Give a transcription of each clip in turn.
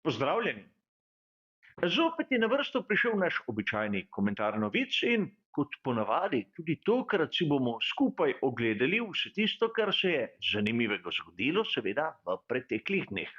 Pozdravljeni. Zopet je na vrsto prišel naš običajni komentar novic in kot ponavadi tudi tokrat si bomo skupaj ogledali vse tisto, kar se je zanimivega zgodilo, seveda v preteklih dneh.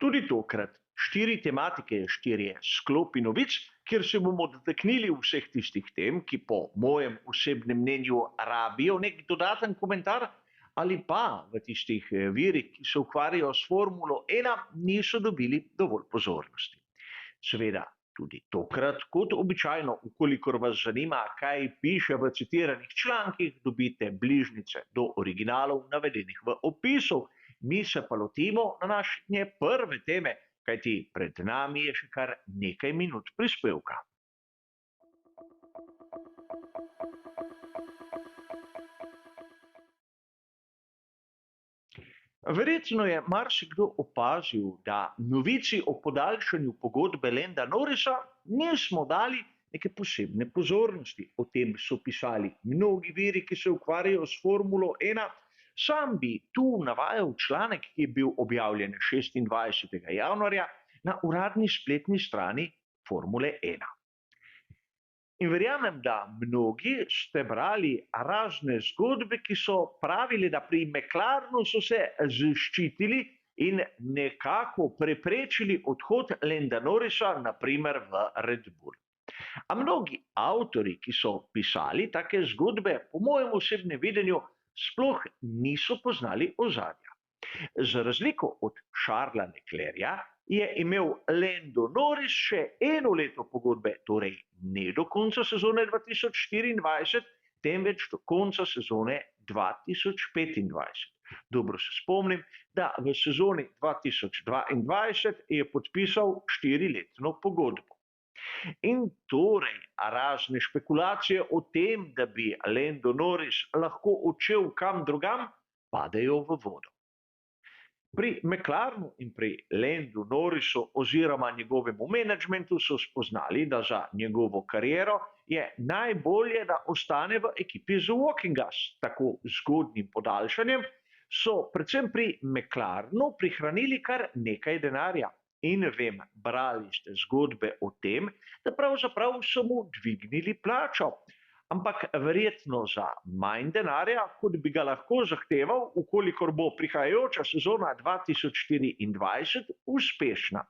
Tudi tokrat 4 tematike, 4 sklopi novic, kjer se bomo dotaknili vseh tistih tem, ki po mojem osebnem mnenju rabijo nek dodaten komentar ali pa v tistih virih, ki se ukvarjajo s Formulo 1, niso dobili dovolj pozornosti. Seveda, tudi tokrat, kot običajno, ukolikor vas zanima, kaj piše v citiranih člankih, dobite bližnjice do originalov navedenih v opisu. Mi se pa lotimo današnje prve teme, kajti pred nami je še kar nekaj minut prispevka. Verjetno je marsikdo opazil, da novici o podaljšanju pogodbe Landa Norrisa nismo dali neke posebne pozornosti. O tem so pisali mnogi viri, ki se ukvarjajo s Formulo 1. Sam bi tu navajal članek, ki je bil objavljen 26. januarja na uradni spletni strani Formule 1. In verjamem, da mnogi ste brali razne zgodbe, ki so pravili, da pri McLarenu so se zaščitili in nekako preprečili odhod Landa Norrisa, naprimer v Red Bull. A mnogi avtori, ki so pisali take zgodbe, po mojem osebnem videnju, sploh niso poznali ozadja. Za razliko od Charlesa Leclerca je imel Lando Norris še eno leto pogodbe, torej ne do konca sezone 2024, temveč do konca sezone 2025. Dobro se spomnim, da v sezoni 2022 je podpisal 4-letno pogodbo. In torej razne špekulacije o tem, da bi Lando Norris lahko odšel kam drugam, padejo v vodo. Pri McLarenu in pri Landu Norrisu oziroma njegovemu menedžmentu so spoznali, da za njegovo kariero je najbolje, da ostane v ekipi z Walkinga. S tako zgodnjim podaljšanjem so predvsem pri McLarenu prihranili kar nekaj denarja. In vem, brali ste zgodbe o tem, da pravzaprav so mu dvignili plačo. Ampak verjetno za manj denarja, kot bi ga lahko zahteval, ukolikor bo prihajajoča sezona 2024 uspešna.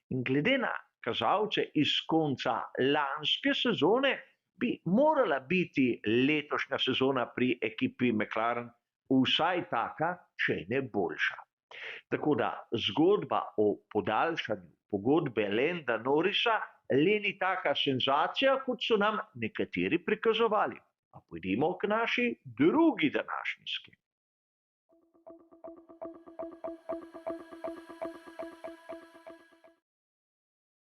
In glede na kazalce iz konca lanske sezone, bi morala biti letošnja sezona pri ekipi McLaren vsaj taka, če ne boljša. Tako da zgodba o podaljšanju pogodbe Landa Norrisa le ni taka senzacija, kot so nam nekateri prikazovali. A pojdimo k naši drugi današnjiski.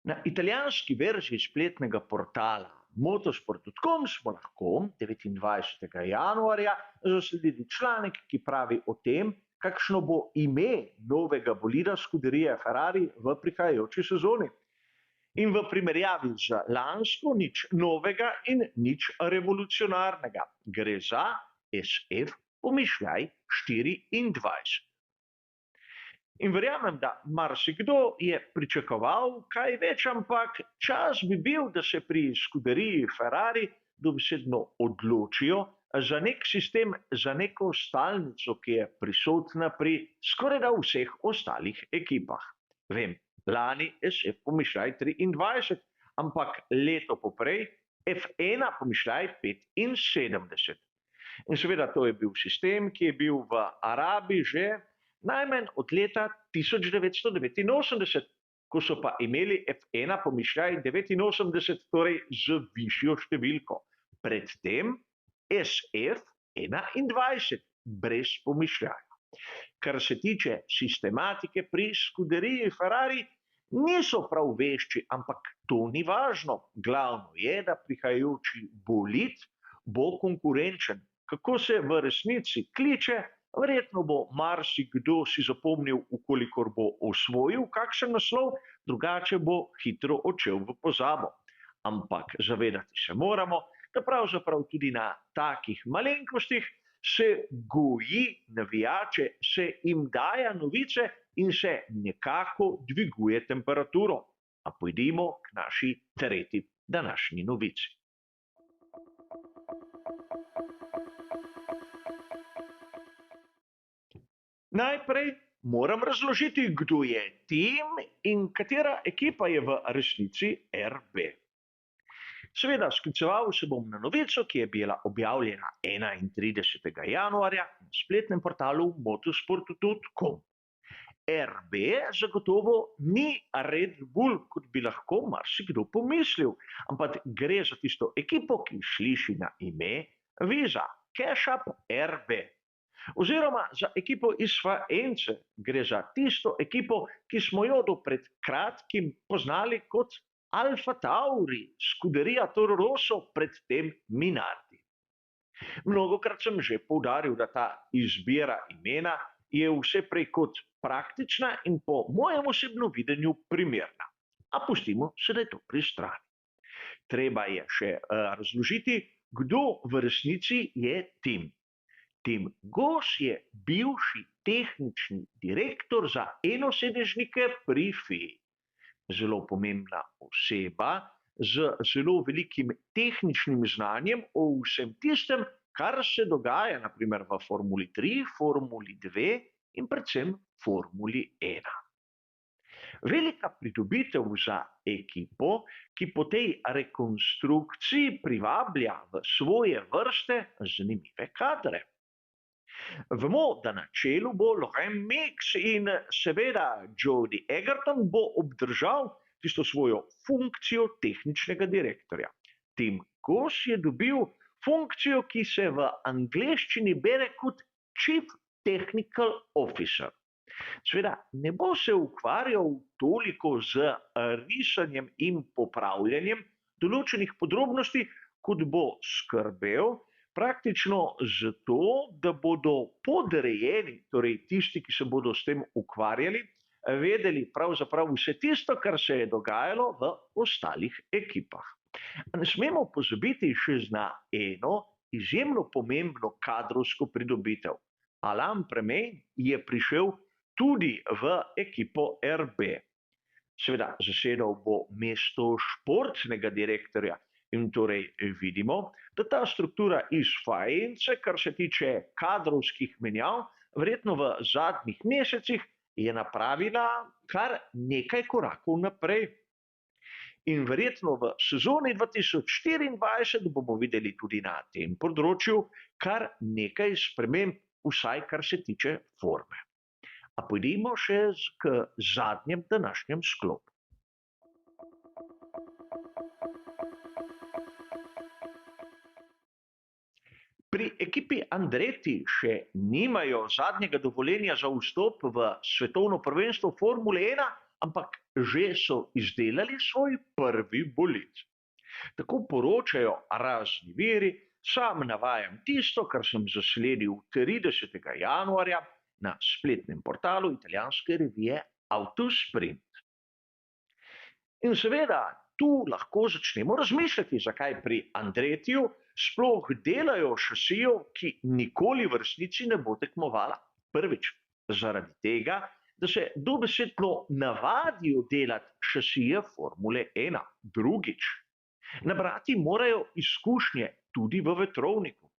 Na italijanski verziji spletnega portala motorsport.com smo lahko 29. januarja zasledili članek, ki pravi o tem, kakšno bo ime novega bolida Scuderia Ferrari v prihajajoči sezoni. In v primerjavi z lansko nič novega in nič revolucionarnega. Gre za SF pomišljaj 24. In verjamem, da marsikdo je pričakoval kaj več, ampak čas bi bil, da se pri Scuderiji Ferrari dobesedno odločijo za nek sistem, za neko stalnico, ki je prisotna pri skorajda vseh ostalih ekipah. Vem, lani SF pomišljaj 23, ampak leto poprej F1 pomišljaj 75. In seveda to je bil sistem, ki je bil v Arabiji že najmanj od leta 1989, ko so pa imeli F1 pomišljaj 89, torej z višjo številko. Predtem SF 21, brez pomišljaja. Kar se tiče sistematike pri Scuderiji Ferrari, niso prav vešči, ampak to ni važno. Glavno je, da prihajajoči bolid bo konkurenčen. Kako se v resnici kliče, verjetno bo marsikdo si zapomnil, ukolikor bo osvojil kakšen naslov, drugače bo hitro odšel v pozabo. Ampak zavedati se moramo, da pravzaprav tudi na takih malenkostih se goji navijače, se jim daja novice in se nekako dviguje temperaturo. A pojdimo k naši tretji današnji novici. Najprej moram razložiti, kdo je tim in katera ekipa je v resnici RB. Seveda, skliceval se bom na novico, ki je bila objavljena 31. januarja na spletnem portalu motosport.com. RB zagotovo ni Red Bull, kot bi lahko marsikdo pomislil, ampak gre za tisto ekipo, ki sliši na ime Visa, Cash Up RB. Oziroma za ekipo iz Faence, gre za tisto ekipo, ki smo jo do pred kratkim poznali kot Alfa Tauri, Scuderia Toro Rosso, predtem Minardi. Mnogokrat sem že poudaril, da ta izbira imena je vse prej kot praktična in po mojem osebnem videnju primerna. A pustimo sedaj to pri strani. Treba je še razložiti, kdo v resnici je Tim. Tim Goss je bivši tehnični direktor za enosedežnike pri FIA. Zelo pomembna oseba z zelo velikim tehničnim znanjem o vsem tistem, kar se dogaja naprimer v Formuli 3, Formuli 2 in predvsem Formuli 1. Velika pridobitev za ekipo, ki po tej rekonstrukciji privablja v svoje vrste zanimive kadre. Vemo, da na čelu bo Laurent Meeks in seveda Jody Egerton bo obdržal tisto svojo funkcijo tehničnega direktorja. Tim Goss je dobil funkcijo, ki se v angleščini bere kot Chief Technical Officer. Seveda ne bo se ukvarjal toliko z risanjem in popravljanjem določenih podrobnosti, kot bo skrbel praktično zato, da bodo podrejeni, torej tisti, ki se bodo s tem ukvarjali, vedeli pravzaprav vse tisto, kar se je dogajalo v ostalih ekipah. Ne smemo pozabiti še na eno izjemno pomembno kadrovsko pridobitev. Alain Promet je prišel tudi v ekipo RB. Seveda zasedal bo mesto športnega direktorja. In torej vidimo, da ta struktura iz Faence, kar se tiče kadrovskih menjav, verjetno v zadnjih mesecih je napravila kar nekaj korakov naprej. In verjetno v sezoni 2024 bomo videli tudi na tem področju kar nekaj sprememb, vsaj kar se tiče forme. A pojdimo še k zadnjem današnjem sklopu. Pri ekipi Andretti še nimajo zadnjega dovoljenja za vstop v svetovno prvenstvo Formule 1, ampak že so izdelali svoj prvi bolid. Tako poročajo razni viri, sam navajam tisto, kar sem zasledil 30. januarja na spletnem portalu italijanske revije Autosprint. In seveda, tu lahko začnemo razmišljati, zakaj pri Andrettiju sploh delajo šasijo, ki nikoli v resnici ne bo tekmovala. Prvič, zaradi tega, da se dobesedno navadijo delati šasije Formule 1. Drugič, nabrati morajo izkušnje tudi v vetrovniku.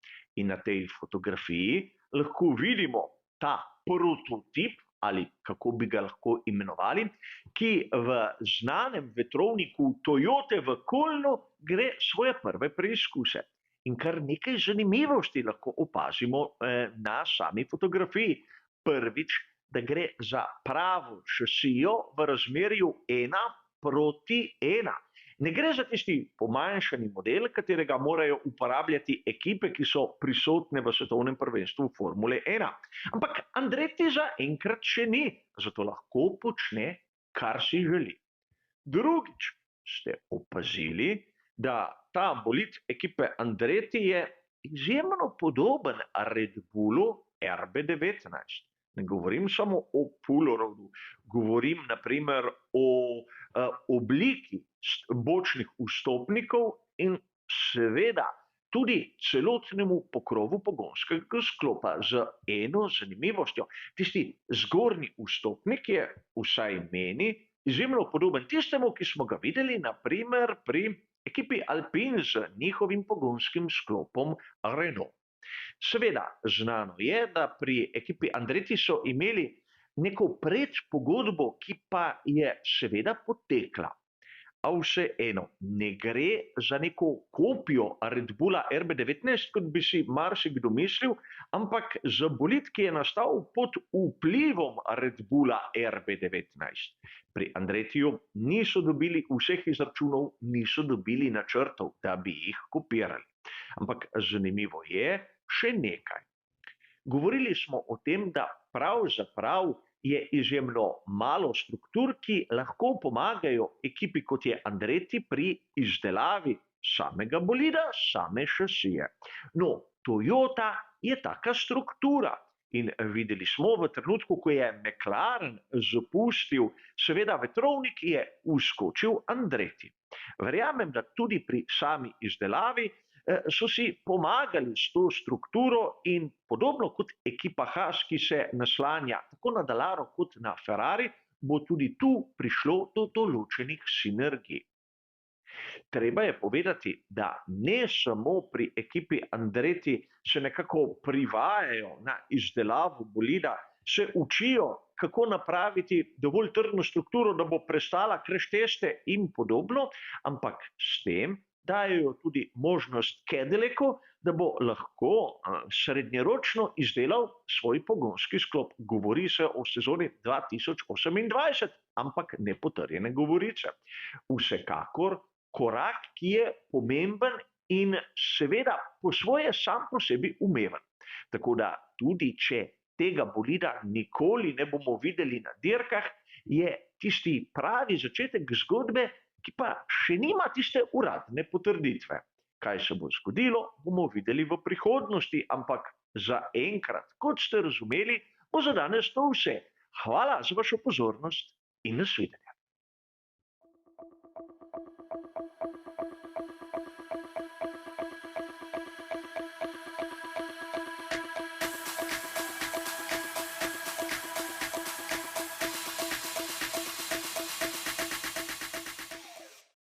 In na tej fotografiji lahko vidimo ta prototip, ali kako bi ga lahko imenovali, ki v znanem vetrovniku Toyote v Kölnu gre svoje prve preizkuse. In kar nekaj zanimivosti lahko opazimo na sami fotografiji. Prvič, da gre za pravo šasijo v razmerju 1:1. Ne gre za tisti pomanjšani model, katerega morajo uporabljati ekipe, ki so prisotne v svetovnem prvenstvu Formule 1. Ampak Andretti zaenkrat še ni, zato lahko počne, kar si želi. Drugič, ste opazili, da ta bolid ekipe Andretti je izjemno podoben Red Bullu RB19. Ne govorim samo o pulorodu, govorim naprimer o obliki bočnih vstopnikov in seveda tudi celotnemu pokrovu pogonskega sklopa z eno zanimivostjo. Tisti zgornji vstopnik je, vsaj meni, izjemno podoben tistemu, ki smo ga videli naprimer pri ekipi Alpine z njihovim pogonskim sklopom Renault. Seveda, znano je, da pri ekipi Andretti so imeli neko predpogodbo, ki pa je seveda potekla. A vseeno, ne gre za neko kopijo Red Bulla RB19, kot bi si marsikdo mislil, ampak za bolid, ki je nastal pod vplivom Red Bulla RB19. Pri Andrettiju niso dobili vseh izračunov, niso dobili načrtov, da bi jih kopirali. Ampak zanimivo je še nekaj. Govorili smo o tem, da pravzaprav je izjemno malo struktur, ki lahko pomagajo ekipi, kot je Andretti, pri izdelavi samega bolida, same šasije. No, Toyota je taka struktura. In videli smo v trenutku, ko je McLaren zapustil, seveda vetrovnik, je vskočil Andretti. Verjamem, da tudi pri sami izdelavi so si pomagali s to strukturo in podobno kot ekipa Haas, ki se naslanja tako na Dallara kot na Ferrari, bo tudi tu prišlo do določenih sinergij. Treba je povedati, da ne samo pri ekipi Andretti se nekako privajajo na izdelavo bolida, se učijo, kako napraviti dovolj trdno strukturo, da bo prestala crash teste in podobno, ampak s tem dajejo tudi možnost Cadillacu, da bo lahko srednjeročno izdelal svoj pogonski sklop. Govori se o sezoni 2028, ampak ne potrjene govorice. Vsekakor korak, ki je pomemben in seveda po svoje sam po sebi umeven. Tako da tudi, če tega bolida nikoli ne bomo videli na dirkah, je tisti pravi začetek zgodbe, ki pa še nima tiste uradne potrditve. Kaj se bo zgodilo, bomo videli v prihodnosti, ampak zaenkrat, kot ste razumeli, bo za danes to vse. Hvala za vašo pozornost in nasvidenje.